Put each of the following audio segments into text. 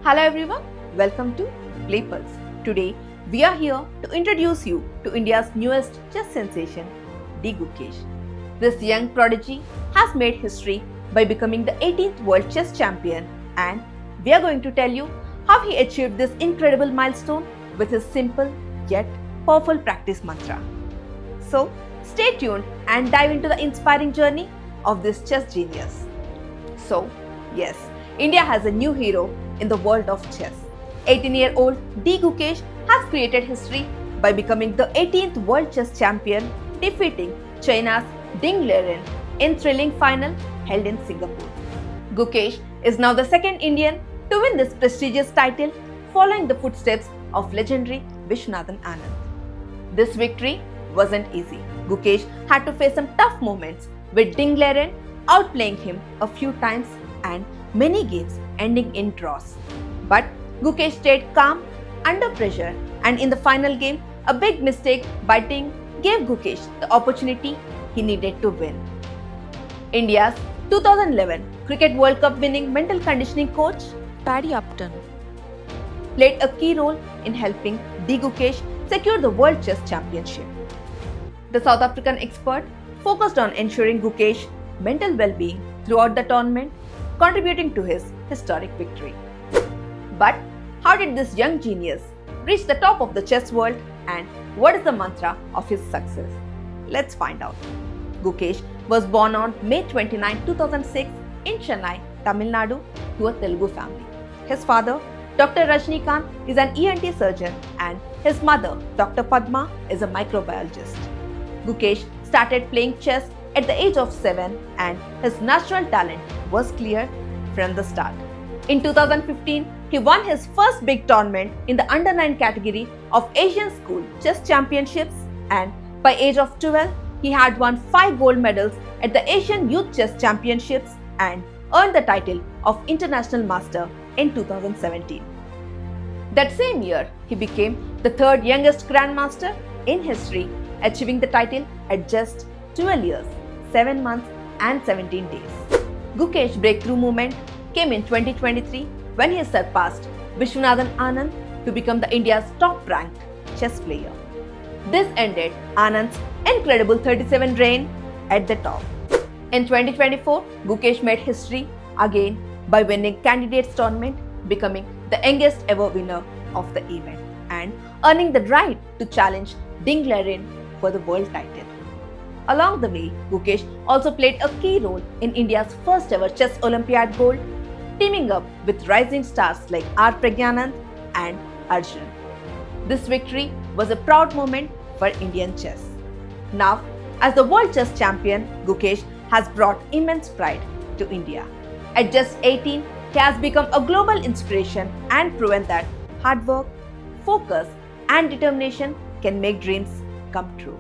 Hello everyone, welcome to Play Pulse. Today we are here to introduce you to India's newest chess sensation, D. Gukesh. This young prodigy has made history by becoming the 18th world chess champion, and we are going to tell you how he achieved this incredible milestone with his simple yet powerful practice mantra. So stay tuned and dive into the inspiring journey of this chess genius. So yes, India has a new hero in the world of chess. 18-year-old D. Gukesh has created history by becoming the 18th world chess champion, defeating China's Ding Liren in thrilling final held in Singapore. Gukesh is now the second Indian to win this prestigious title, following the footsteps of legendary Vishwanathan Anand. This victory wasn't easy. Gukesh had to face some tough moments, with Ding Liren outplaying him a few times and many games ending in draws. But Gukesh stayed calm under pressure, and in the final game, a big mistake by Ding gave Gukesh the opportunity he needed to win. India's 2011 Cricket World Cup winning mental conditioning coach Paddy Upton played a key role in helping D. Gukesh secure the World Chess Championship. The South African expert focused on ensuring Gukesh's mental well-being throughout the tournament, contributing to his historic victory. But how did this young genius reach the top of the chess world, and what is the mantra of his success? Let's find out. Gukesh was born on May 29, 2006 in Chennai, Tamil Nadu, to a Telugu family. His father, Dr. Rajnikant, is an ENT surgeon, and his mother, Dr. Padma, is a microbiologist. Gukesh started playing chess at the age of 7, and his natural talent was clear from the start. In 2015, he won his first big tournament in the under-9 category of Asian School Chess Championships, and by age of 12, he had won 5 gold medals at the Asian Youth Chess Championships and earned the title of International Master in 2017. That same year, he became the third youngest Grandmaster in history, achieving the title at just 12 years, 7 months and 17 days. Gukesh's breakthrough moment came in 2023 when he surpassed Vishwanathan Anand to become the India's top-ranked chess player. This ended Anand's incredible 37 reign at the top. In 2024, Gukesh made history again by winning Candidates Tournament, becoming the youngest ever winner of the event and earning the right to challenge Ding Liren for the world title. Along the way, Gukesh also played a key role in India's first ever Chess Olympiad gold, teaming up with rising stars like R. Pragyanand and Arjun. This victory was a proud moment for Indian chess. Now, as the world chess champion, Gukesh has brought immense pride to India. At just 18, he has become a global inspiration and proven that hard work, focus, and determination can make dreams come true.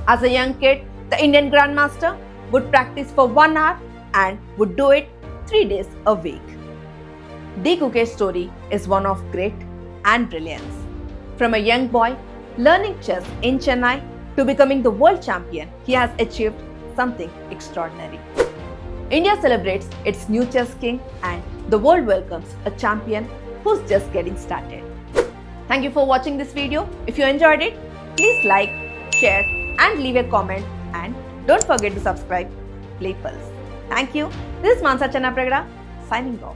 As a young kid, the Indian Grandmaster would practice for 1 hour and would do it 3 days a week. D. Gukesh's story is one of grit and brilliance. From a young boy learning chess in Chennai to becoming the world champion, he has achieved something extraordinary. India celebrates its new chess king, and the world welcomes a champion who's just getting started. Thank you for watching this video. If you enjoyed it, please like, share, and leave a comment, and don't forget to subscribe Play Pulse. Thank you. This is Mansa Channapragada signing off.